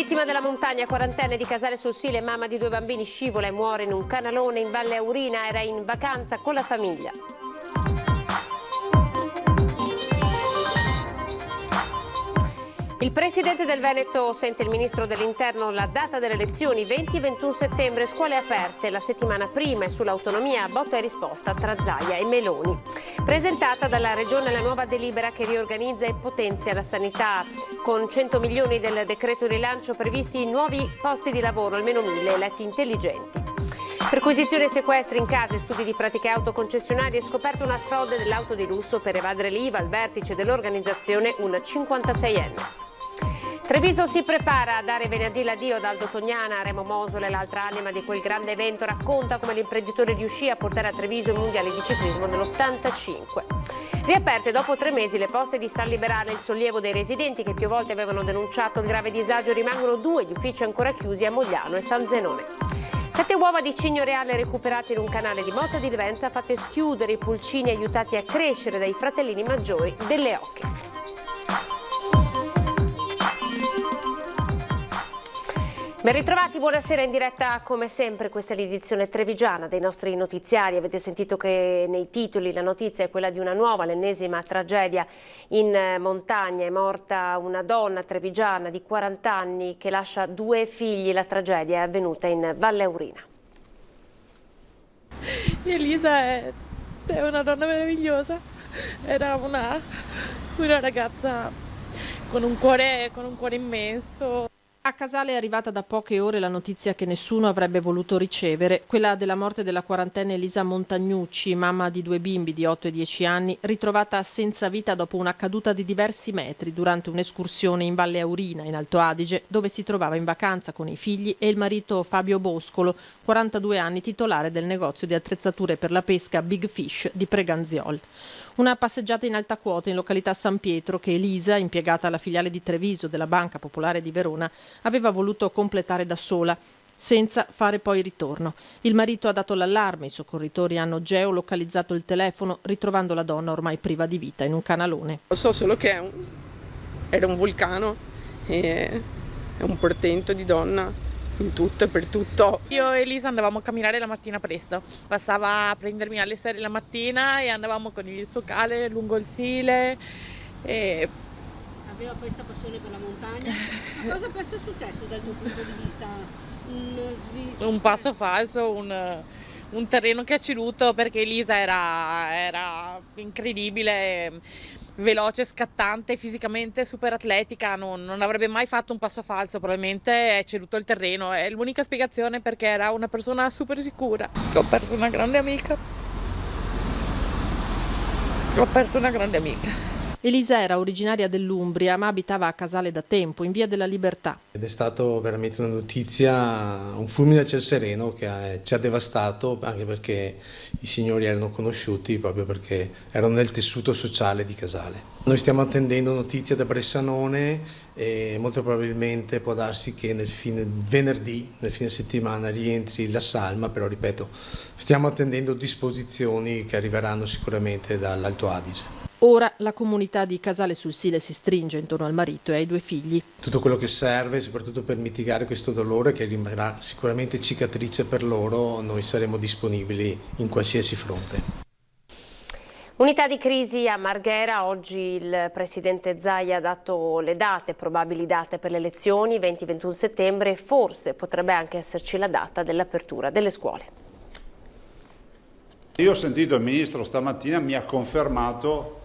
Vittima della montagna, quarantenne di Casale sul Sile, mamma di 2 bambini, scivola e muore in un canalone in Valle Aurina, era in vacanza con la famiglia. Il presidente del Veneto sente il ministro dell'Interno la data delle elezioni, 20 e 21 settembre, scuole aperte la settimana prima e sull'autonomia, botta e risposta tra Zaia e Meloni. Presentata dalla Regione la nuova delibera che riorganizza e potenzia la sanità, con 100 milioni del decreto rilancio previsti nuovi posti di lavoro, almeno 1000 letti intelligenti. Perquisizioni e sequestri in case, studi di pratiche autoconcessionarie, scoperta una frode dell'auto di lusso per evadere l'IVA, al vertice dell'organizzazione un 56enne. Treviso si prepara a dare venerdì l'addio ad Aldo Tognana. Remo Mosole, l'altra anima di quel grande evento, racconta come l'imprenditore riuscì a portare a Treviso i mondiali di ciclismo nell'85. Riaperte dopo 3 mesi le poste di San Liberale, il sollievo dei residenti che più volte avevano denunciato il grave disagio, rimangono 2 gli uffici ancora chiusi a Mogliano e San Zenone. 7 uova di cigno reale recuperate in un canale di Motta di Livenza, fatte schiudere i pulcini aiutati a crescere dai fratellini maggiori delle oche. Ben ritrovati, buonasera in diretta come sempre, questa è l'edizione trevigiana dei nostri notiziari. Avete sentito che nei titoli la notizia è quella di una nuova, l'ennesima tragedia in montagna. È morta una donna trevigiana di 40 anni che lascia 2 figli. La tragedia è avvenuta in Valle Aurina. Elisa è una donna meravigliosa, era una ragazza con un cuore immenso. A Casale è arrivata da poche ore la notizia che nessuno avrebbe voluto ricevere, quella della morte della quarantenne Elisa Montagnucci, mamma di 2 bimbi di 8 e 10 anni, ritrovata senza vita dopo una caduta di diversi metri durante un'escursione in Valle Aurina, in Alto Adige, dove si trovava in vacanza con i figli e il marito Fabio Boscolo, 42 anni, titolare del negozio di attrezzature per la pesca Big Fish di Preganziol. Una passeggiata in alta quota in località San Pietro che Elisa, impiegata alla filiale di Treviso della Banca Popolare di Verona, aveva voluto completare da sola, senza fare poi ritorno. Il marito ha dato l'allarme, i soccorritori hanno geolocalizzato il telefono, ritrovando la donna ormai priva di vita in un canalone. So solo che era un vulcano e è un portento di donna. In tutto e per tutto. Io e Elisa andavamo a camminare la mattina presto, passava a prendermi alle 6 la mattina e andavamo con il suo cane lungo il Sile. Aveva questa passione per la montagna. Ma cosa può essere successo dal tuo punto di vista? Un passo falso, un terreno che ha ceduto, perché Elisa era incredibile, veloce, scattante, fisicamente super atletica, non avrebbe mai fatto un passo falso, probabilmente è ceduto il terreno, è l'unica spiegazione, perché era una persona super sicura. Ho perso una grande amica. Elisa era originaria dell'Umbria ma abitava a Casale da tempo, in Via della Libertà. Ed è stato veramente una notizia, un fulmine a ciel sereno che ci ha devastato, anche perché i signori erano conosciuti proprio perché erano nel tessuto sociale di Casale. Noi stiamo attendendo notizie da Bressanone e molto probabilmente può darsi che venerdì, nel fine settimana, rientri la salma, però ripeto, stiamo attendendo disposizioni che arriveranno sicuramente dall'Alto Adige. Ora la comunità di Casale sul Sile si stringe intorno al marito e ai 2 figli. Tutto quello che serve, soprattutto per mitigare questo dolore che rimarrà sicuramente cicatrice per loro, noi saremo disponibili in qualsiasi fronte. Unità di crisi a Marghera. Oggi il presidente Zaia ha dato le date, probabili date per le elezioni, 20-21 settembre, e forse potrebbe anche esserci la data dell'apertura delle scuole. Io ho sentito il ministro stamattina, mi ha confermato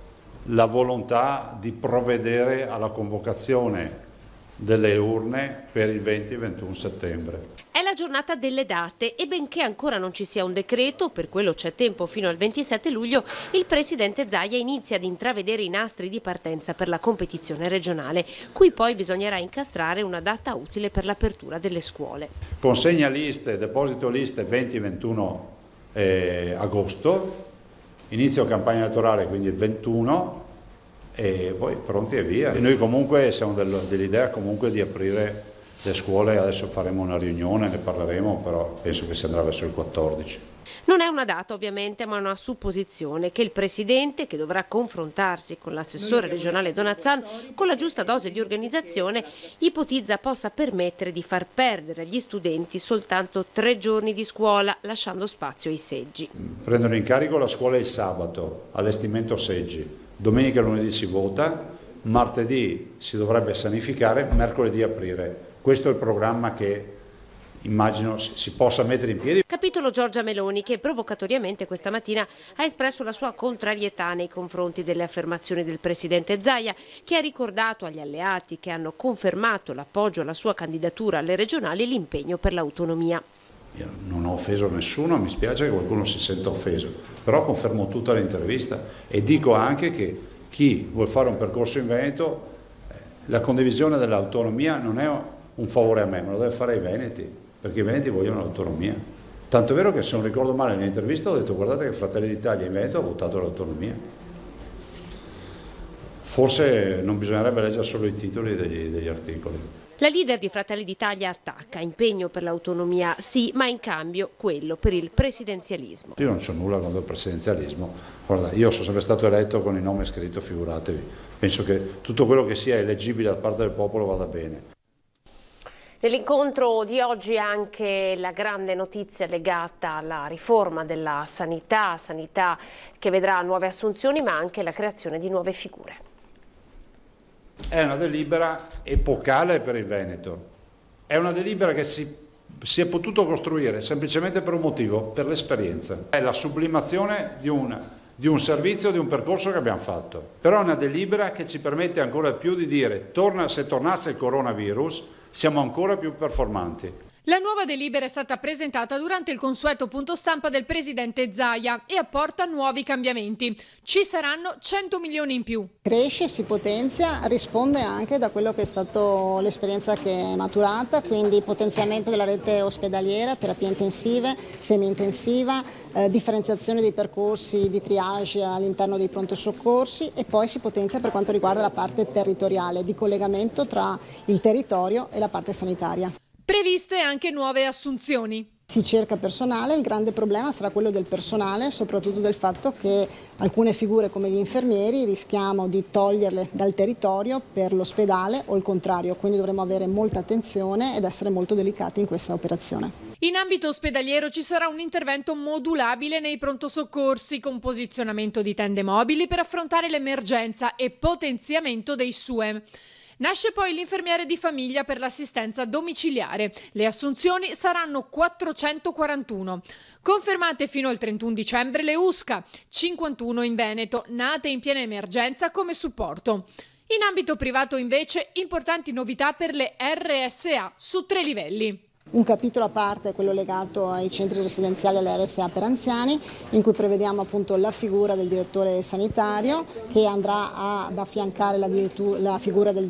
la volontà di provvedere alla convocazione delle urne per il 20-21 settembre. È la giornata delle date e benché ancora non ci sia un decreto, per quello c'è tempo fino al 27 luglio, il presidente Zaia inizia ad intravedere i nastri di partenza per la competizione regionale, cui poi bisognerà incastrare una data utile per l'apertura delle scuole. Consegna liste, deposito liste 20-21 agosto, inizio campagna elettorale quindi il 21 e poi pronti e via. E noi comunque siamo dell'idea comunque di aprire le scuole, adesso faremo una riunione, ne parleremo, però penso che si andrà verso il 14. Non è una data ovviamente, ma una supposizione che il Presidente, che dovrà confrontarsi con l'assessore regionale Donazzan con la giusta dose di organizzazione, ipotizza possa permettere di far perdere agli studenti soltanto 3 giorni di scuola, lasciando spazio ai seggi. Prendono in carico la scuola il sabato, allestimento seggi, domenica e lunedì si vota, martedì si dovrebbe sanificare, mercoledì aprire. Questo è il programma che immagino si possa mettere in piedi. Capitolo Giorgia Meloni, che provocatoriamente questa mattina ha espresso la sua contrarietà nei confronti delle affermazioni del presidente Zaia, che ha ricordato agli alleati che hanno confermato l'appoggio alla sua candidatura alle regionali l'impegno per l'autonomia. Io non ho offeso nessuno, mi spiace che qualcuno si senta offeso, però confermo tutta l'intervista e dico anche che chi vuol fare un percorso in Veneto, la condivisione dell'autonomia non è un favore a me, ma lo deve fare ai veneti, perché i veneti vogliono l'autonomia. Tanto è vero che, se non ricordo male, nell'intervista ho detto: guardate che Fratelli d'Italia in Veneto ha votato l'autonomia. Forse non bisognerebbe leggere solo i titoli degli articoli. La leader di Fratelli d'Italia attacca: impegno per l'autonomia sì, ma in cambio quello per il presidenzialismo. Io non c'ho nulla contro il presidenzialismo. Guarda, io sono sempre stato eletto con il nome scritto, figuratevi. Penso che tutto quello che sia eleggibile da parte del popolo vada bene. Nell'incontro di oggi anche la grande notizia legata alla riforma della sanità che vedrà nuove assunzioni, ma anche la creazione di nuove figure. È una delibera epocale per il Veneto, è una delibera che si è potuto costruire semplicemente per un motivo: per l'esperienza. È la sublimazione di un servizio, di un percorso che abbiamo fatto. Però è una delibera che ci permette ancora più di dire: se tornasse il coronavirus siamo ancora più performanti. La nuova delibera è stata presentata durante il consueto punto stampa del presidente Zaia e apporta nuovi cambiamenti. Ci saranno 100 milioni in più. Cresce, si potenzia, risponde anche da quello che è stato l'esperienza che è maturata, quindi potenziamento della rete ospedaliera, terapie intensive, semi-intensiva, differenziazione dei percorsi di triage all'interno dei pronto soccorsi, e poi si potenzia per quanto riguarda la parte territoriale, di collegamento tra il territorio e la parte sanitaria. Previste anche nuove assunzioni. Si cerca personale, il grande problema sarà quello del personale, soprattutto del fatto che alcune figure come gli infermieri rischiamo di toglierle dal territorio per l'ospedale o il contrario, quindi dovremo avere molta attenzione ed essere molto delicati in questa operazione. In ambito ospedaliero ci sarà un intervento modulabile nei pronto soccorsi, con posizionamento di tende mobili per affrontare l'emergenza e potenziamento dei SUEM. Nasce poi l'infermiere di famiglia per l'assistenza domiciliare. Le assunzioni saranno 441. Confermate fino al 31 dicembre le USCA, 51 in Veneto, nate in piena emergenza come supporto. In ambito privato invece importanti novità per le RSA su 3 livelli. Un capitolo a parte è quello legato ai centri residenziali e alle RSA per anziani, in cui prevediamo appunto la figura del direttore sanitario, che andrà ad affiancare la figura del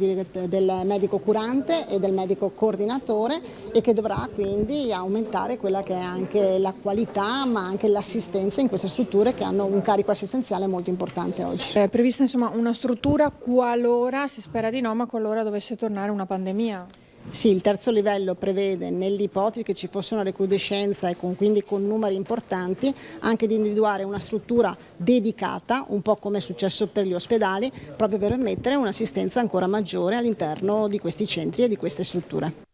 medico curante e del medico coordinatore, e che dovrà quindi aumentare quella che è anche la qualità, ma anche l'assistenza in queste strutture che hanno un carico assistenziale molto importante oggi. È prevista insomma una struttura qualora, si spera di no, ma qualora dovesse tornare una pandemia? Sì, il terzo livello prevede, nell'ipotesi che ci fosse una recrudescenza e quindi con numeri importanti, anche di individuare una struttura dedicata, un po' come è successo per gli ospedali, proprio per permettere un'assistenza ancora maggiore all'interno di questi centri e di queste strutture.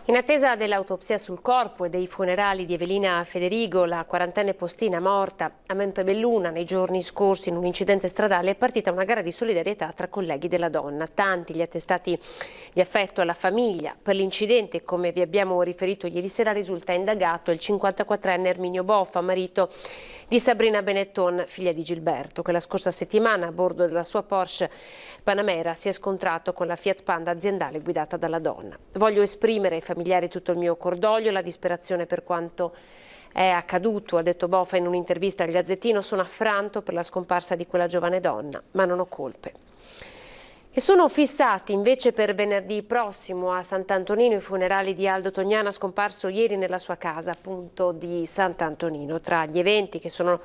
In attesa dell'autopsia sul corpo e dei funerali di Evelina Federigo, la quarantenne postina morta a Montebelluna nei giorni scorsi in un incidente stradale, è partita una gara di solidarietà tra colleghi della donna. Tanti gli attestati di affetto alla famiglia. Per l'incidente, come vi abbiamo riferito ieri sera, risulta indagato il 54enne Erminio Boffa, marito di Sabrina Benetton, figlia di Gilberto, che la scorsa settimana a bordo della sua Porsche Panamera si è scontrato con la Fiat Panda aziendale guidata dalla donna. Voglio esprimere ai familiari tutto il mio cordoglio, la disperazione per quanto è accaduto, ha detto Boffa in un'intervista al Gazzettino. Sono affranto per la scomparsa di quella giovane donna, ma non ho colpe. E sono fissati invece per venerdì prossimo a Sant'Antonino i funerali di Aldo Tognana, scomparso ieri nella sua casa appunto di Sant'Antonino. Tra gli eventi che sono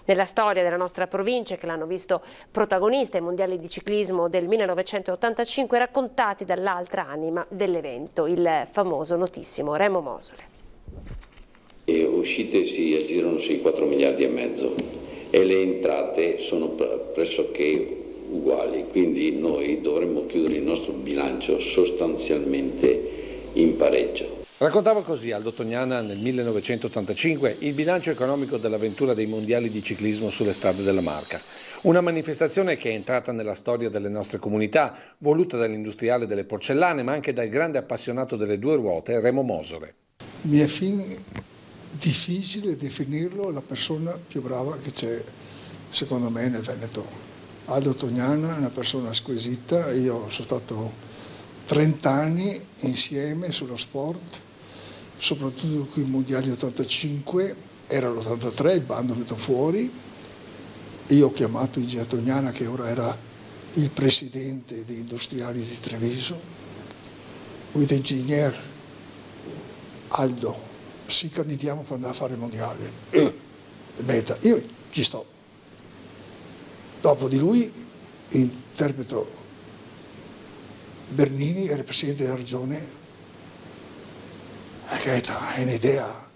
nella storia della nostra provincia, che l'hanno visto protagonista ai mondiali di ciclismo del 1985, raccontati dall'altra anima dell'evento, il famoso notissimo Remo Mosole. Le uscite si aggirano sui 4 miliardi e mezzo e le entrate sono pressoché uguali, quindi noi dovremmo chiudere il nostro bilancio sostanzialmente in pareggio. Raccontava così Aldo Tognana nel 1985 il bilancio economico dell'avventura dei mondiali di ciclismo sulle strade della Marca. Una manifestazione che è entrata nella storia delle nostre comunità, voluta dall'industriale delle porcellane, ma anche dal grande appassionato delle due ruote, Remo Mosore. Mi è difficile definirlo la persona più brava che c'è, secondo me, nel Veneto. Aldo Tognana è una persona squisita, io sono stato 30 anni insieme sullo sport, soprattutto con i mondiali 85, era l'83, il bando è venuto fuori, io ho chiamato Igea Tognana che ora era il presidente degli industriali di Treviso, with engineer Aldo, ci candidiamo per andare a fare il mondiale, meta, io ci sto. Dopo di lui interpreto Bernini, era il presidente della regione, che è un'idea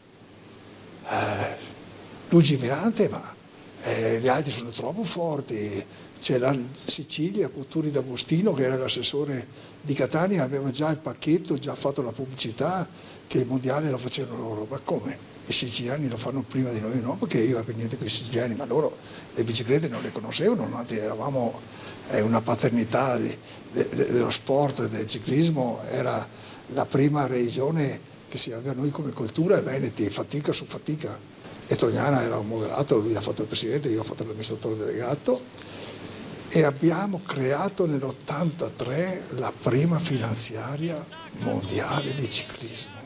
lungimirante, ma gli altri sono troppo forti. C'è la Sicilia, Cotturi d'Agostino, che era l'assessore di Catania, aveva già il pacchetto, già fatto la pubblicità, che il mondiale lo facevano loro. Ma come? I siciliani lo fanno prima di noi? No, perché io avevo niente con i siciliani, ma loro le biciclette non le conoscevano, noi eravamo una paternità dello sport e del ciclismo, era la prima regione che si aveva noi come cultura, e Veneti, fatica su fatica. E Tognana era un moderato, lui ha fatto il presidente, io ho fatto l'amministratore delegato, e abbiamo creato nell'83 la prima finanziaria mondiale di ciclismo.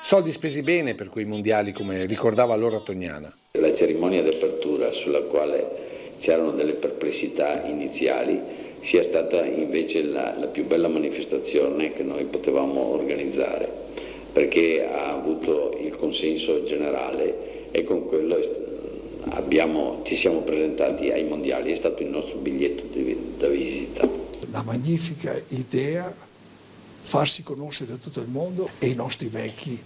Soldi spesi bene per quei mondiali, come ricordava allora Tognana. La cerimonia d'apertura, sulla quale c'erano delle perplessità iniziali, sia stata invece la più bella manifestazione che noi potevamo organizzare, perché ha avuto il consenso generale e con quello ci siamo presentati ai mondiali, è stato il nostro biglietto da visita. La magnifica idea, farsi conoscere da tutto il mondo, e i nostri vecchi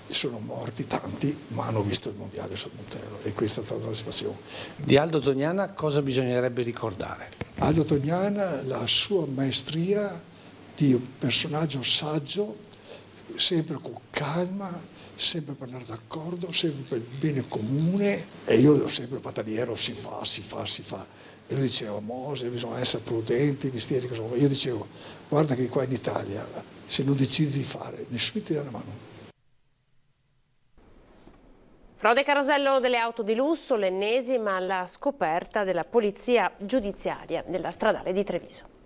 sono morti tanti, ma hanno visto il mondiale sul Montello, e questa è stata la situazione. Di Aldo Tognana cosa bisognerebbe ricordare? Aldo Tognana, la sua maestria di un personaggio saggio, sempre con calma, sempre per andare d'accordo, sempre per il bene comune, e io sempre battagliero, si fa. E lui diceva, Mose, bisogna essere prudenti, misteri, cosa. Io dicevo, guarda che qua in Italia, se non decidi di fare, nessuno ti dà una mano. Frode carosello delle auto di lusso, l'ennesima alla scoperta della polizia giudiziaria nella stradale di Treviso.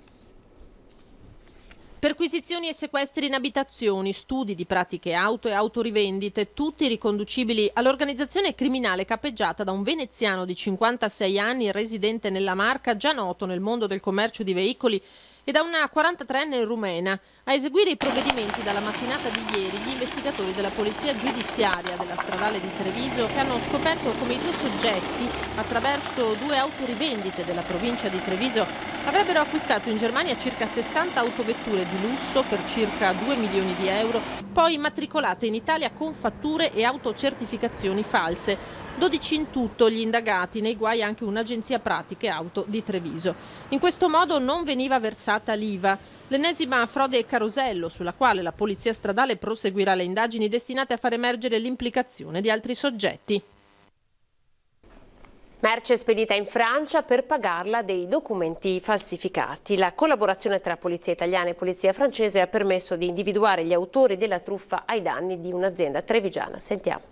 Perquisizioni e sequestri in abitazioni, studi di pratiche auto e autorivendite, tutti riconducibili all'organizzazione criminale capeggiata da un veneziano di 56 anni residente nella Marca, già noto nel mondo del commercio di veicoli, e da una 43enne rumena. A eseguire i provvedimenti dalla mattinata di ieri gli investigatori della polizia giudiziaria della stradale di Treviso, che hanno scoperto come i due soggetti, attraverso 2 autorivendite della provincia di Treviso, avrebbero acquistato in Germania circa 60 autovetture di lusso per circa 2 milioni di euro, poi immatricolate in Italia con fatture e autocertificazioni false. 12 in tutto gli indagati, nei guai anche un'agenzia pratiche auto di Treviso. In questo modo non veniva versata l'IVA. L'ennesima frode carosello, sulla quale la polizia stradale proseguirà le indagini destinate a far emergere l'implicazione di altri soggetti. Merce spedita in Francia per pagarla dei documenti falsificati. La collaborazione tra polizia italiana e polizia francese ha permesso di individuare gli autori della truffa ai danni di un'azienda trevigiana. Sentiamo.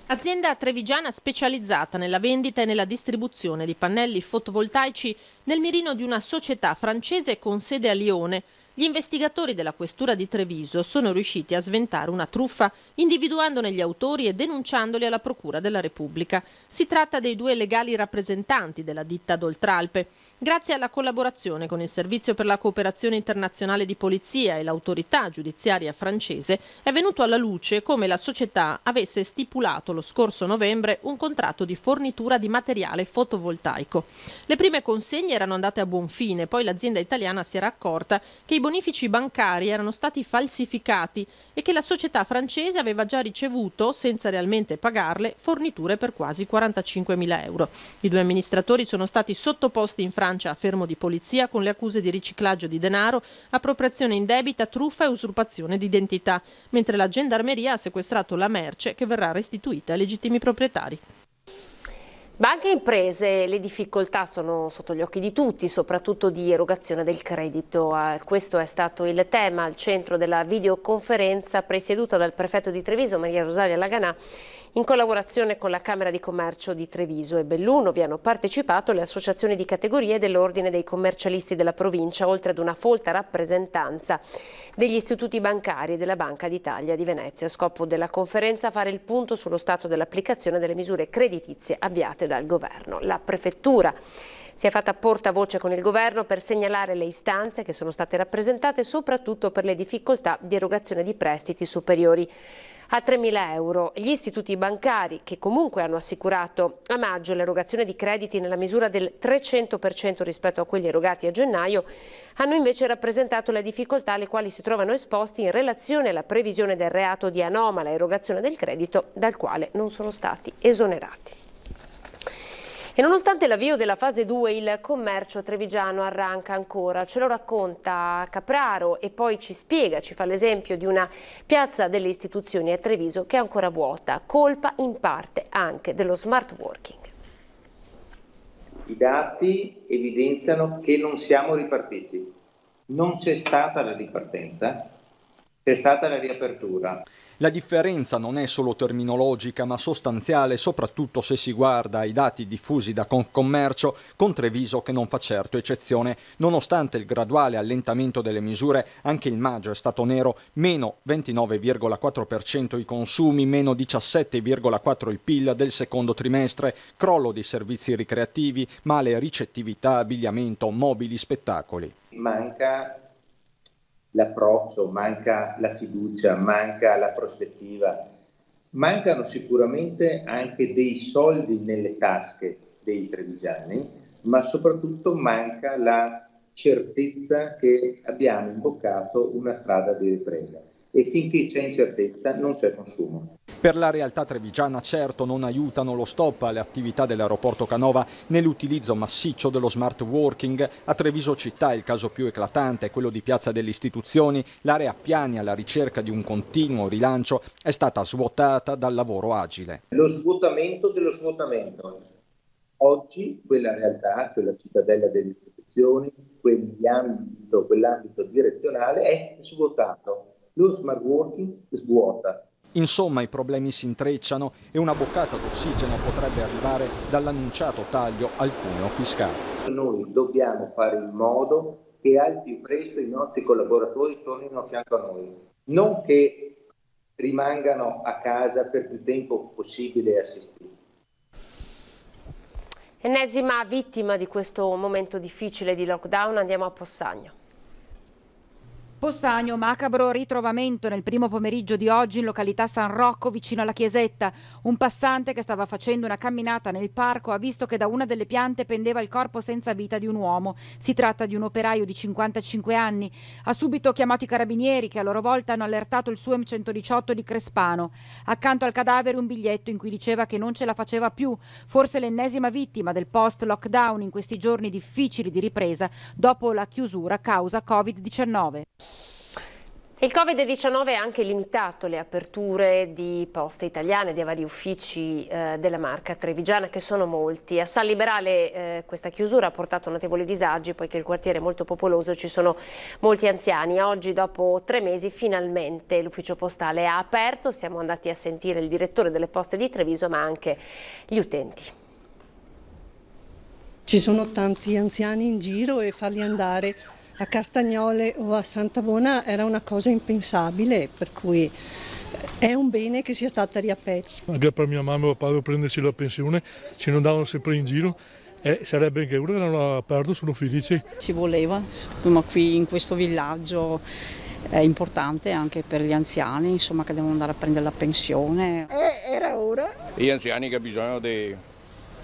Azienda trevigiana specializzata nella vendita e nella distribuzione di pannelli fotovoltaici nel mirino di una società francese con sede a Lione. Gli investigatori della questura di Treviso sono riusciti a sventare una truffa individuandone gli autori e denunciandoli alla Procura della Repubblica. Si tratta dei 2 legali rappresentanti della ditta d'Oltralpe. Grazie alla collaborazione con il Servizio per la Cooperazione Internazionale di Polizia e l'autorità giudiziaria francese è venuto alla luce come la società avesse stipulato lo scorso novembre un contratto di fornitura di materiale fotovoltaico. Le prime consegne erano andate a buon fine, poi l'azienda italiana si era accorta che i bonifici bancari erano stati falsificati e che la società francese aveva già ricevuto, senza realmente pagarle, forniture per quasi 45.000 euro. I 2 amministratori sono stati sottoposti in Francia a fermo di polizia con le accuse di riciclaggio di denaro, appropriazione indebita, truffa e usurpazione di identità, mentre la gendarmeria ha sequestrato la merce che verrà restituita ai legittimi proprietari. Banche e imprese, le difficoltà sono sotto gli occhi di tutti, soprattutto di erogazione del credito. Questo è stato il tema al centro della videoconferenza presieduta dal prefetto di Treviso, Maria Rosaria Laganà, in collaborazione con la Camera di Commercio di Treviso e Belluno. Vi hanno partecipato le associazioni di categorie dell'Ordine dei commercialisti della provincia, oltre ad una folta rappresentanza degli istituti bancari e della Banca d'Italia di Venezia. Scopo della conferenza fare il punto sullo stato dell'applicazione delle misure creditizie avviate dal governo. La prefettura si è fatta portavoce con il governo per segnalare le istanze che sono state rappresentate, soprattutto per le difficoltà di erogazione di prestiti superiori a 3.000 euro. Gli istituti bancari, che comunque hanno assicurato a maggio l'erogazione di crediti nella misura del 300% rispetto a quelli erogati a gennaio, hanno invece rappresentato le difficoltà alle quali si trovano esposti in relazione alla previsione del reato di anomala erogazione del credito, dal quale non sono stati esonerati. E nonostante l'avvio della fase 2, il commercio trevigiano arranca ancora. Ce lo racconta Capraro e poi ci spiega, ci fa l'esempio di una piazza delle istituzioni a Treviso che è ancora vuota, colpa in parte anche dello smart working. I dati evidenziano che non siamo ripartiti. Non c'è stata la ripartenza, c'è stata la riapertura. La differenza non è solo terminologica ma sostanziale, soprattutto se si guarda ai dati diffusi da Confcommercio, con Treviso che non fa certo eccezione. Nonostante il graduale allentamento delle misure, anche il maggio è stato nero, meno 29,4% i consumi, meno 17,4% il PIL del secondo trimestre, crollo di servizi ricreativi, male ricettività, abbigliamento, mobili, spettacoli. Manca l'approccio, manca la fiducia, manca la prospettiva, mancano sicuramente anche dei soldi nelle tasche dei trevigiani, ma soprattutto manca la certezza che abbiamo imboccato una strada di ripresa e finché c'è incertezza non c'è consumo. Per la realtà trevigiana certo non aiutano lo stop alle attività dell'aeroporto Canova né l'utilizzo massiccio dello smart working. A Treviso città il caso più eclatante è quello di Piazza delle Istituzioni. L'area Piani, alla ricerca di un continuo rilancio, è stata svuotata dal lavoro agile. Lo svuotamento dello svuotamento. Oggi quella realtà, quella cittadella delle istituzioni, quell'ambito direzionale è svuotato. Lo smart working svuota. Insomma, i problemi si intrecciano e una boccata d'ossigeno potrebbe arrivare dall'annunciato taglio al cuneo fiscale. Noi dobbiamo fare in modo che al più presto i nostri collaboratori tornino a fianco a noi, non che rimangano a casa per più tempo possibile assistiti. Ennesima vittima di questo momento difficile di lockdown, andiamo a Possagno. Possagno, macabro ritrovamento nel primo pomeriggio di oggi in località San Rocco vicino alla chiesetta. Un passante che stava facendo una camminata nel parco ha visto che da una delle piante pendeva il corpo senza vita di un uomo. Si tratta di un operaio di 55 anni. Ha subito chiamato i carabinieri che a loro volta hanno allertato il SUEM 118 di Crespano. Accanto al cadavere un biglietto in cui diceva che non ce la faceva più, forse l'ennesima vittima del post-lockdown in questi giorni difficili di ripresa dopo la chiusura causa Covid-19. Il Covid-19 ha anche limitato le aperture di Poste Italiane, di vari uffici della marca trevigiana, che sono molti. A San Liberale questa chiusura ha portato notevoli disagi, poiché il quartiere è molto popoloso e ci sono molti anziani. Oggi, dopo 3 mesi, finalmente l'ufficio postale ha aperto. Siamo andati a sentire il direttore delle Poste di Treviso, ma anche gli utenti. Ci sono tanti anziani in giro e farli andare a Castagnole o a Sant'Avona era una cosa impensabile, per cui è un bene che sia stata riaperta. Anche per mia mamma e papà per prendersi la pensione ci andavano sempre in giro e sarebbe anche ora che l'hanno aperto, sono felici. Ci voleva, ma qui in questo villaggio è importante anche per gli anziani, insomma, che devono andare a prendere la pensione. Era ora. Gli anziani che hanno bisogno di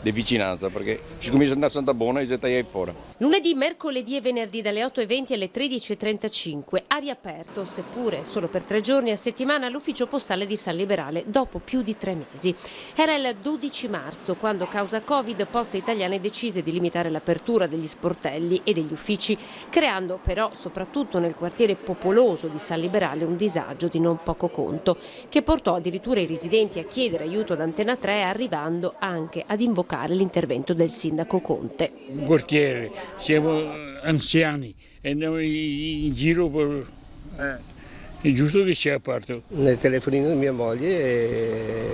di vicinanza, perché si comincia ad andare a Santa Bona e si stai fuori. Lunedì, mercoledì e venerdì dalle 8:20 alle 13:35 ha riaperto, seppure solo per 3 giorni a settimana, l'ufficio postale di San Liberale dopo più di 3 mesi. Era il 12 marzo quando, causa Covid, Poste Italiane decise di limitare l'apertura degli sportelli e degli uffici, creando però, soprattutto nel quartiere popoloso di San Liberale, un disagio di non poco conto, che portò addirittura i residenti a chiedere aiuto ad Antena 3, arrivando anche ad invocare l'intervento del sindaco Conte. Un quartiere, siamo anziani e noi in giro è giusto che sia aperto. Nel telefonino di mia moglie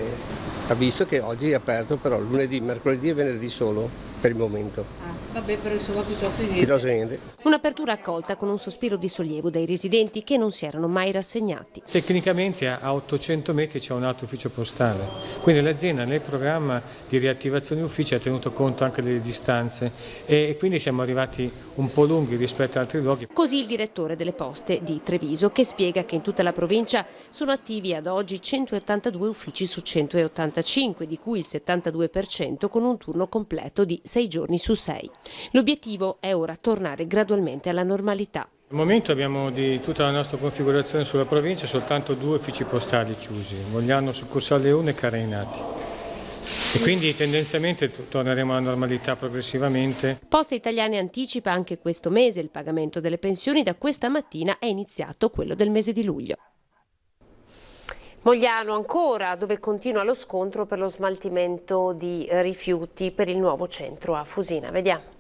ha visto che oggi è aperto, però lunedì, mercoledì e venerdì solo per il momento. Vabbè, però insomma piuttosto niente. Un'apertura accolta con un sospiro di sollievo dai residenti che non si erano mai rassegnati. Tecnicamente a 800 metri c'è un altro ufficio postale, quindi l'azienda nel programma di riattivazione uffici ha tenuto conto anche delle distanze e quindi siamo arrivati un po' lunghi rispetto ad altri luoghi. Così il direttore delle poste di Treviso, che spiega che in tutta la provincia sono attivi ad oggi 182 uffici su 185, di cui il 72% con un turno completo di 6 giorni su 6. L'obiettivo è ora tornare gradualmente alla normalità. Al momento abbiamo di tutta la nostra configurazione sulla provincia soltanto 2 uffici postali chiusi, Mogliano, Succursale 1 e Careinati. E quindi tendenzialmente torneremo alla normalità progressivamente. Poste Italiane anticipa anche questo mese il pagamento delle pensioni. Da questa mattina è iniziato quello del mese di luglio. Mogliano ancora, dove continua lo scontro per lo smaltimento di rifiuti per il nuovo centro a Fusina. Vediamo.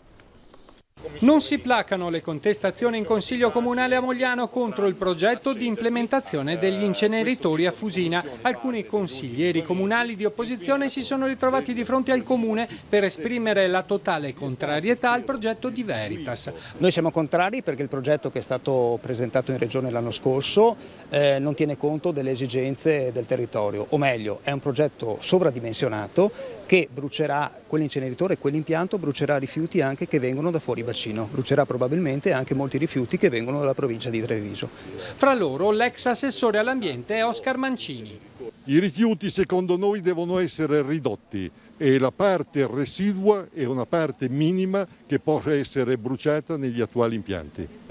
Non si placano le contestazioni in Consiglio Comunale a Mogliano contro il progetto di implementazione degli inceneritori a Fusina. Alcuni consiglieri comunali di opposizione si sono ritrovati di fronte al Comune per esprimere la totale contrarietà al progetto di Veritas. Noi siamo contrari perché il progetto che è stato presentato in Regione l'anno scorso non tiene conto delle esigenze del territorio, o meglio, è un progetto sovradimensionato che brucerà quell'inceneritore e quell'impianto, brucerà rifiuti anche che vengono da fuori bacino, brucerà probabilmente anche molti rifiuti che vengono dalla provincia di Treviso. Fra loro l'ex assessore all'ambiente Oscar Mancini. I rifiuti secondo noi devono essere ridotti e la parte residua è una parte minima che possa essere bruciata negli attuali impianti.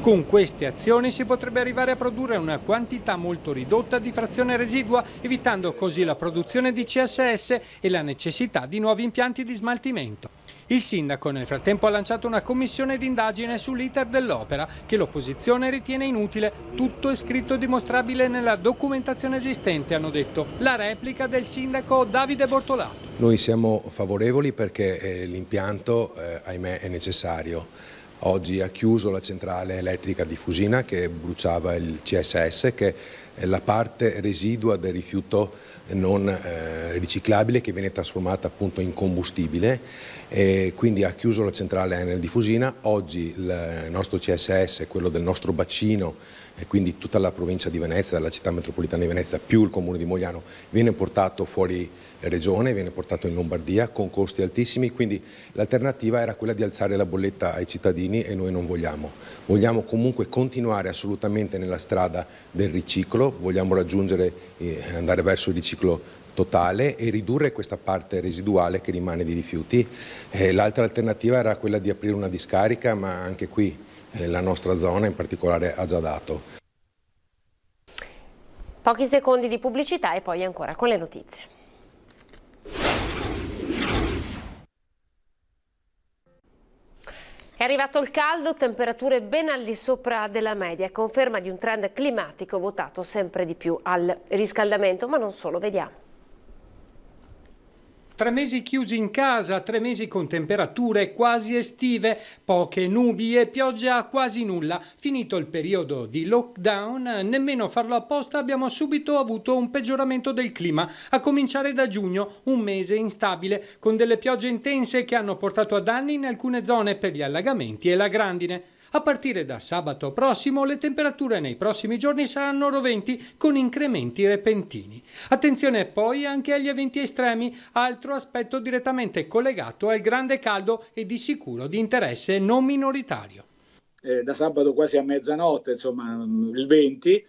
Con queste azioni si potrebbe arrivare a produrre una quantità molto ridotta di frazione residua, evitando così la produzione di CSS e la necessità di nuovi impianti di smaltimento. Il sindaco nel frattempo ha lanciato una commissione d'indagine sull'iter dell'opera che l'opposizione ritiene inutile. Tutto è scritto e dimostrabile nella documentazione esistente, hanno detto. La replica del sindaco Davide Bortolato. Noi siamo favorevoli perché l'impianto, ahimè, è necessario. Oggi ha chiuso la centrale elettrica di Fusina che bruciava il CSS, che è la parte residua del rifiuto non riciclabile che viene trasformata appunto in combustibile, e quindi ha chiuso la centrale Enel di Fusina. Oggi il nostro CSS, quello del nostro bacino, e quindi tutta la provincia di Venezia, la città metropolitana di Venezia più il comune di Mogliano, viene portato fuori regione, viene portato in Lombardia con costi altissimi, quindi l'alternativa era quella di alzare la bolletta ai cittadini e noi non vogliamo. Vogliamo comunque continuare assolutamente nella strada del riciclo, vogliamo raggiungere, andare verso il riciclo totale e ridurre questa parte residuale che rimane di rifiuti. L'altra alternativa era quella di aprire una discarica, ma anche qui la nostra zona in particolare ha già dato. Pochi secondi di pubblicità e poi ancora con le notizie. È arrivato il caldo, temperature ben al di sopra della media, conferma di un trend climatico votato sempre di più al riscaldamento, ma non solo, vediamo. 3 mesi chiusi in casa, 3 mesi con temperature quasi estive, poche nubi e pioggia quasi nulla. Finito il periodo di lockdown, nemmeno farlo apposta abbiamo subito avuto un peggioramento del clima, a cominciare da giugno, un mese instabile, con delle piogge intense che hanno portato a danni in alcune zone per gli allagamenti e la grandine. A partire da sabato prossimo le temperature nei prossimi giorni saranno roventi con incrementi repentini. Attenzione poi anche agli eventi estremi, altro aspetto direttamente collegato al grande caldo e di sicuro di interesse non minoritario. Da sabato quasi a mezzanotte, insomma il 20,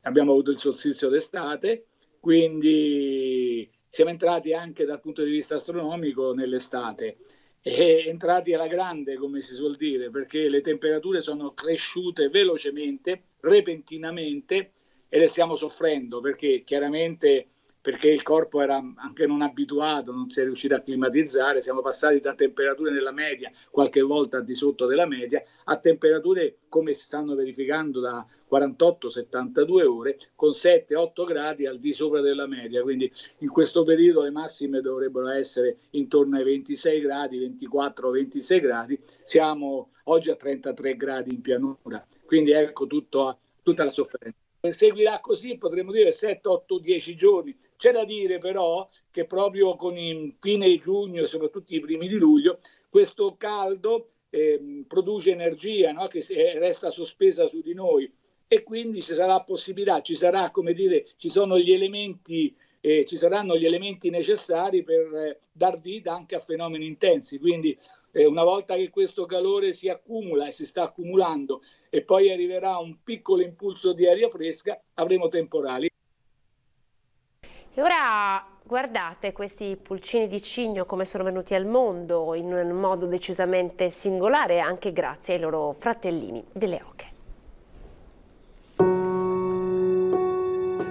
abbiamo avuto il solstizio d'estate, quindi siamo entrati anche dal punto di vista astronomico nell'estate, e entrati alla grande, come si suol dire, perché le temperature sono cresciute velocemente, repentinamente, e le stiamo soffrendo perché chiaramente, perché il corpo era anche non abituato, non si è riuscito a climatizzare, siamo passati da temperature nella media, qualche volta al di sotto della media, a temperature come si stanno verificando da 48-72 ore, con 7-8 gradi al di sopra della media, quindi in questo periodo le massime dovrebbero essere intorno ai 26 gradi, 24-26 gradi, siamo oggi a 33 gradi in pianura, quindi ecco tutta la sofferenza. Seguirà così, potremmo dire 7, 8, 10 giorni. C'è da dire però che proprio con il fine giugno e soprattutto i primi di luglio questo caldo produce energia, no? Che resta sospesa su di noi, e quindi ci sarà possibilità, ci sono gli elementi, ci saranno gli elementi necessari per dar vita anche a fenomeni intensi, quindi una volta che questo calore si accumula e si sta accumulando e poi arriverà un piccolo impulso di aria fresca, avremo temporali. E ora guardate questi pulcini di cigno come sono venuti al mondo in un modo decisamente singolare, anche grazie ai loro fratellini delle oche.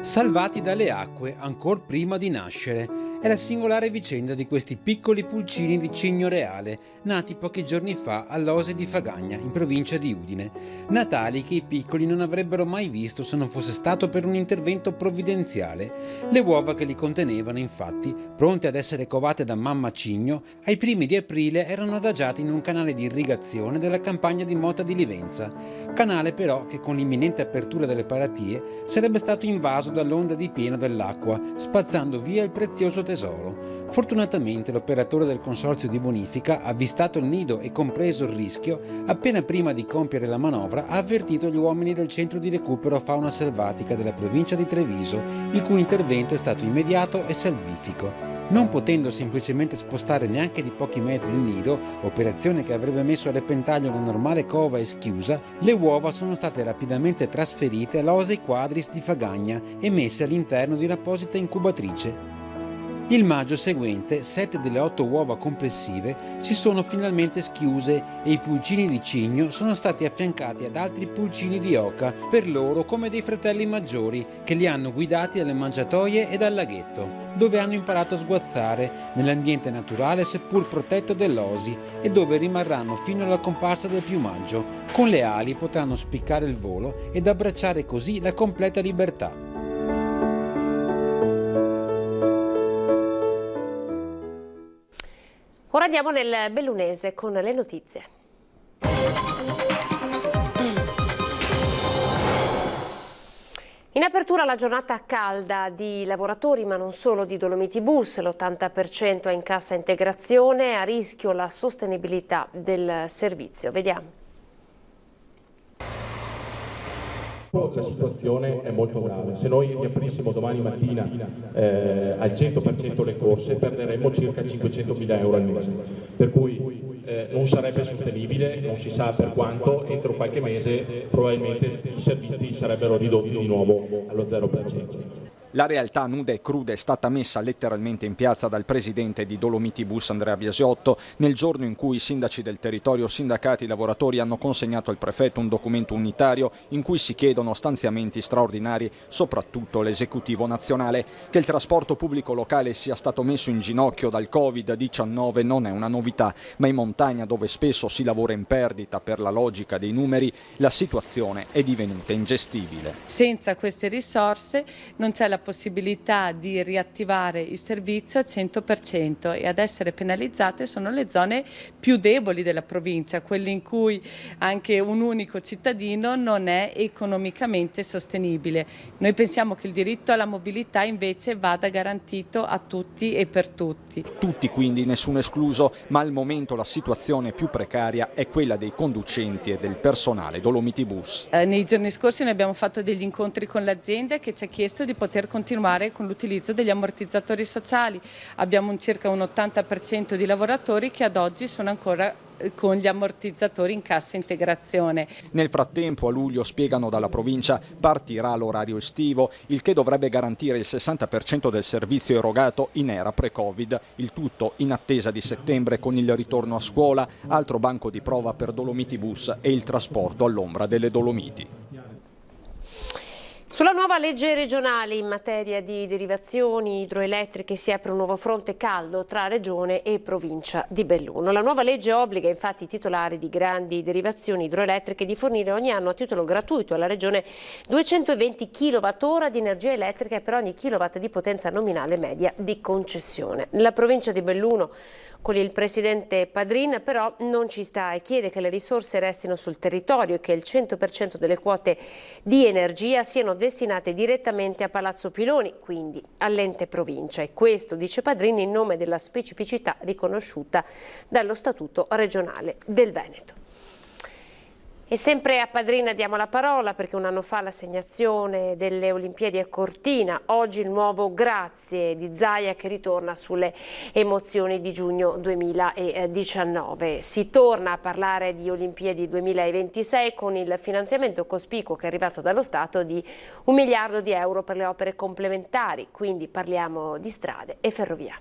Salvati dalle acque ancor prima di nascere. È la singolare vicenda di questi piccoli pulcini di cigno reale, nati pochi giorni fa all'Ose di Fagagna, in provincia di Udine. Natali che i piccoli non avrebbero mai visto se non fosse stato per un intervento provvidenziale. Le uova che li contenevano, infatti, pronte ad essere covate da mamma cigno, ai primi di aprile erano adagiate in un canale di irrigazione della campagna di Mota di Livenza. Canale però che con l'imminente apertura delle paratie sarebbe stato invaso dall'onda di pieno dell'acqua, spazzando via il prezioso tesoro. Fortunatamente l'operatore del consorzio di bonifica, avvistato il nido e compreso il rischio, appena prima di compiere la manovra ha avvertito gli uomini del centro di recupero fauna selvatica della provincia di Treviso, il cui intervento è stato immediato e salvifico. Non potendo semplicemente spostare neanche di pochi metri il nido, operazione che avrebbe messo a repentaglio una normale cova e schiusa, le uova sono state rapidamente trasferite all'Osei Quadris di Fagagna e messe all'interno di un'apposita incubatrice. Il maggio seguente 7 delle 8 uova complessive si sono finalmente schiuse e i pulcini di cigno sono stati affiancati ad altri pulcini di oca, per loro come dei fratelli maggiori, che li hanno guidati alle mangiatoie e dal laghetto, dove hanno imparato a sguazzare nell'ambiente naturale seppur protetto dell'Osi e dove rimarranno fino alla comparsa del piumaggio. Con le ali potranno spiccare il volo ed abbracciare così la completa libertà. Ora andiamo nel Bellunese con le notizie. In apertura la giornata calda di lavoratori, ma non solo, di Dolomiti Bus. L'80% è in cassa integrazione, a rischio la sostenibilità del servizio. Vediamo. La situazione è molto grave. Se noi riaprissimo domani mattina al 100% le corse, perderemmo circa 500.000 euro al mese, per cui non sarebbe sostenibile, non si sa per quanto, entro qualche mese probabilmente i servizi sarebbero ridotti di nuovo allo 0%. La realtà nuda e cruda è stata messa letteralmente in piazza dal presidente di Dolomiti Bus Andrea Biasiotto nel giorno in cui i sindaci del territorio, sindacati e lavoratori hanno consegnato al prefetto un documento unitario in cui si chiedono stanziamenti straordinari, soprattutto l'esecutivo nazionale. Che il trasporto pubblico locale sia stato messo in ginocchio dal Covid-19 non è una novità, ma in montagna, dove spesso si lavora in perdita per la logica dei numeri, la situazione è divenuta ingestibile. Senza queste risorse non c'è la possibilità di riattivare il servizio al 100% e ad essere penalizzate sono le zone più deboli della provincia, quelle in cui anche un unico cittadino non è economicamente sostenibile. Noi pensiamo che il diritto alla mobilità invece vada garantito a tutti e per tutti. Tutti quindi, nessuno escluso, ma al momento la situazione più precaria è quella dei conducenti e del personale Dolomiti Bus. Nei giorni scorsi noi abbiamo fatto degli incontri con l'azienda che ci ha chiesto di poter continuare con l'utilizzo degli ammortizzatori sociali. Abbiamo circa un 80% di lavoratori che ad oggi sono ancora con gli ammortizzatori in cassa integrazione. Nel frattempo, a luglio, spiegano dalla provincia, partirà l'orario estivo, il che dovrebbe garantire il 60% del servizio erogato in era pre-Covid. Il tutto in attesa di settembre con il ritorno a scuola, altro banco di prova per Dolomiti Bus e il trasporto all'ombra delle Dolomiti. Sulla nuova legge regionale in materia di derivazioni idroelettriche si apre un nuovo fronte caldo tra Regione e Provincia di Belluno. La nuova legge obbliga infatti i titolari di grandi derivazioni idroelettriche di fornire ogni anno a titolo gratuito alla Regione 220 kWh di energia elettrica per ogni kilowatt di potenza nominale media di concessione. La Provincia di Belluno, con il presidente Padrin, però non ci sta e chiede che le risorse restino sul territorio e che il 100% delle quote di energia siano destinate direttamente a Palazzo Piloni, quindi all'ente provincia. E questo, dice Padrin, in nome della specificità riconosciuta dallo Statuto regionale del Veneto. E sempre a Padrin diamo la parola perché un anno fa l'assegnazione delle Olimpiadi a Cortina, oggi il nuovo grazie di Zaia che ritorna sulle emozioni di giugno 2019. Si torna a parlare di Olimpiadi 2026 con il finanziamento cospicuo che è arrivato dallo Stato di 1 miliardo di euro per le opere complementari, quindi parliamo di strade e ferrovia.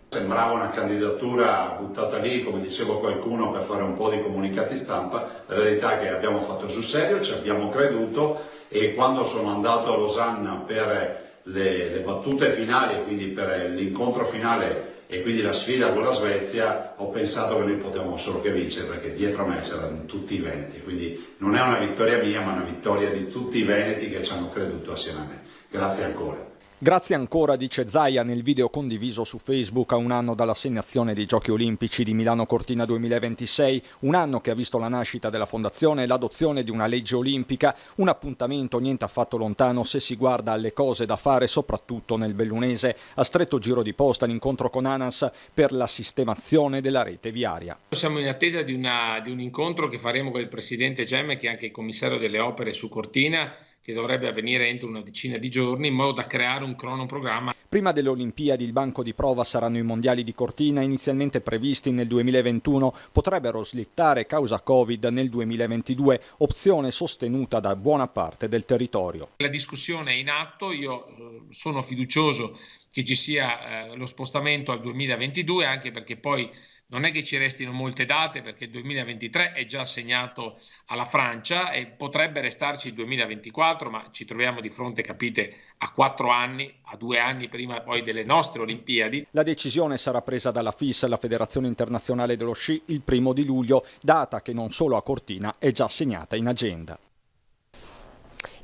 Sembrava una candidatura buttata lì, come diceva qualcuno, per fare un po' di comunicati stampa. La verità è che abbiamo fatto sul serio, ci abbiamo creduto e quando sono andato a Losanna per le battute finali, quindi per l'incontro finale e quindi la sfida con la Svezia, ho pensato che noi potevamo solo che vincere perché dietro a me c'erano tutti i veneti. Quindi non è una vittoria mia ma una vittoria di tutti i veneti che ci hanno creduto assieme a me. Grazie ancora. Grazie ancora, dice Zaia nel video condiviso su Facebook a un anno dall'assegnazione dei Giochi Olimpici di Milano Cortina 2026, un anno che ha visto la nascita della fondazione e l'adozione di una legge olimpica, un appuntamento niente affatto lontano se si guarda alle cose da fare soprattutto nel bellunese. A stretto giro di posta l'incontro con ANAS per la sistemazione della rete viaria. Siamo in attesa di un incontro che faremo con il presidente Gemme, che è anche il commissario delle opere su Cortina, che dovrebbe avvenire entro una decina di giorni in modo da creare un cronoprogramma. Prima delle Olimpiadi il banco di prova saranno i mondiali di Cortina, inizialmente previsti nel 2021, potrebbero slittare causa Covid nel 2022, opzione sostenuta da buona parte del territorio. La discussione è in atto, io sono fiducioso che ci sia lo spostamento al 2022, anche perché poi non è che ci restino molte date, perché il 2023 è già assegnato alla Francia e potrebbe restarci il 2024, ma ci troviamo di fronte, capite, a 4 anni, a 2 anni prima poi delle nostre Olimpiadi. La decisione sarà presa dalla FIS, la Federazione Internazionale dello Sci, il 1° luglio, data che non solo a Cortina è già segnata in agenda.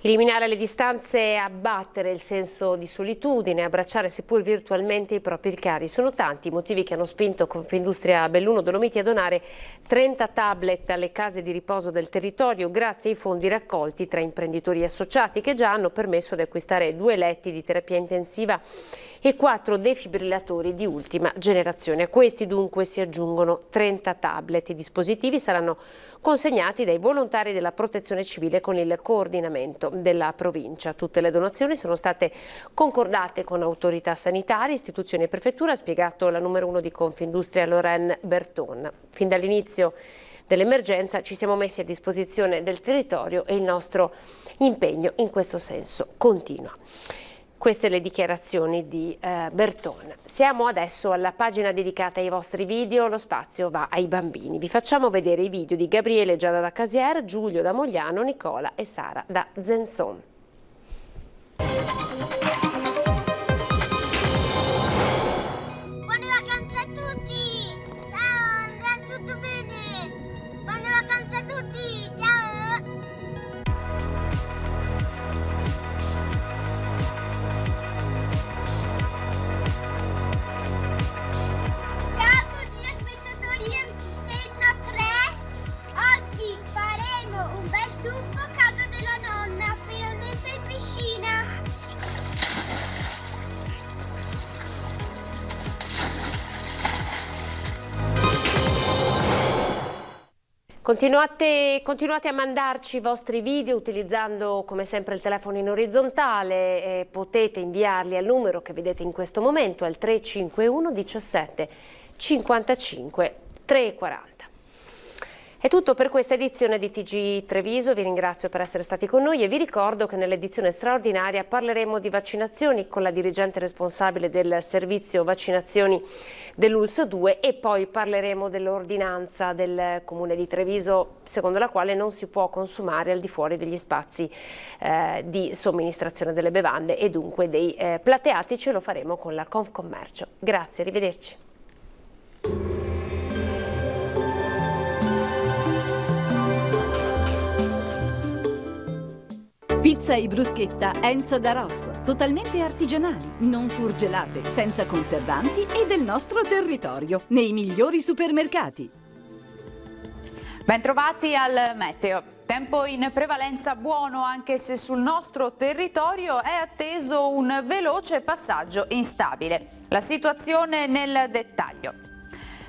Eliminare le distanze e abbattere il senso di solitudine, abbracciare seppur virtualmente i propri cari. Sono tanti i motivi che hanno spinto Confindustria Belluno Dolomiti a donare 30 tablet alle case di riposo del territorio grazie ai fondi raccolti tra imprenditori associati che già hanno permesso di acquistare 2 letti di terapia intensiva e 4 defibrillatori di ultima generazione. A questi dunque si aggiungono 30 tablet. I dispositivi saranno consegnati dai volontari della Protezione Civile con il coordinamento della provincia. Tutte le donazioni sono state concordate con autorità sanitarie, istituzioni e prefettura, ha spiegato la numero 1 di Confindustria Lorraine Berton. Fin dall'inizio dell'emergenza ci siamo messi a disposizione del territorio e il nostro impegno in questo senso continua. Queste le dichiarazioni di Berton. Siamo adesso alla pagina dedicata ai vostri video, lo spazio va ai bambini. Vi facciamo vedere i video di Gabriele Giada da Casier, Giulio da Mogliano, Nicola e Sara da Zenson. Buone vacanze a tutti! Ciao, andrà tutto bene! Buone vacanze a tutti! Ciao! Oggi faremo un bel tuffo a casa della nonna, finalmente Continuate a mandarci i vostri video utilizzando come sempre il telefono in orizzontale, potete inviarli al numero che vedete in questo momento, al 351 17 55 340. È tutto per questa edizione di TG Treviso, vi ringrazio per essere stati con noi e vi ricordo che nell'edizione straordinaria parleremo di vaccinazioni con la dirigente responsabile del servizio vaccinazioni dell'ULSS 2 e poi parleremo dell'ordinanza del Comune di Treviso secondo la quale non si può consumare al di fuori degli spazi di somministrazione delle bevande e dunque dei plateati. Ce lo faremo con la Confcommercio. Grazie, arrivederci. Pizza e bruschetta Enzo da Ross, totalmente artigianali, non surgelate, senza conservanti e del nostro territorio, nei migliori supermercati. Bentrovati al meteo. Tempo in prevalenza buono anche se sul nostro territorio è atteso un veloce passaggio instabile. La situazione nel dettaglio.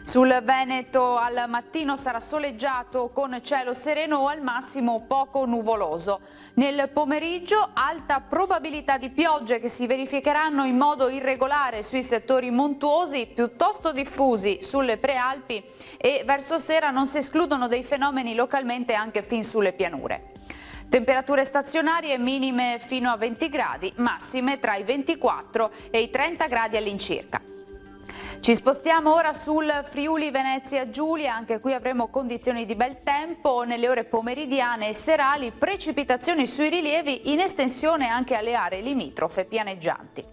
Sul Veneto al mattino sarà soleggiato con cielo sereno o al massimo poco nuvoloso. Nel pomeriggio alta probabilità di piogge che si verificheranno in modo irregolare sui settori montuosi piuttosto diffusi sulle prealpi e verso sera non si escludono dei fenomeni localmente anche fin sulle pianure. Temperature stazionarie minime fino a 20 gradi, massime tra i 24 e i 30 gradi all'incirca. Ci spostiamo ora sul Friuli Venezia Giulia, anche qui avremo condizioni di bel tempo nelle ore pomeridiane e serali, precipitazioni sui rilievi in estensione anche alle aree limitrofe pianeggianti.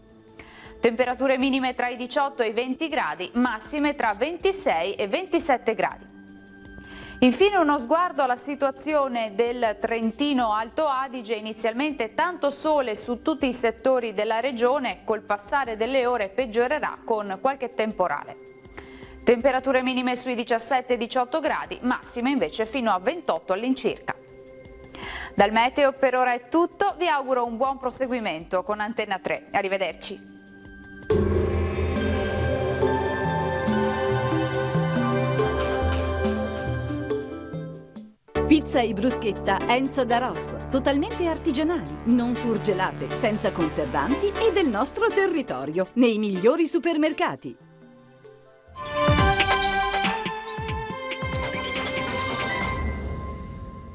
Temperature minime tra i 18 e i 20 gradi, massime tra 26 e 27 gradi. Infine uno sguardo alla situazione del Trentino Alto Adige, inizialmente tanto sole su tutti i settori della regione, col passare delle ore peggiorerà con qualche temporale. Temperature minime sui 17-18 gradi, massime invece fino a 28 all'incirca. Dal meteo per ora è tutto, vi auguro un buon proseguimento con Antenna 3. Arrivederci. Pizza e bruschetta Enzo da Ross, totalmente artigianali, non surgelate, senza conservanti e del nostro territorio, nei migliori supermercati.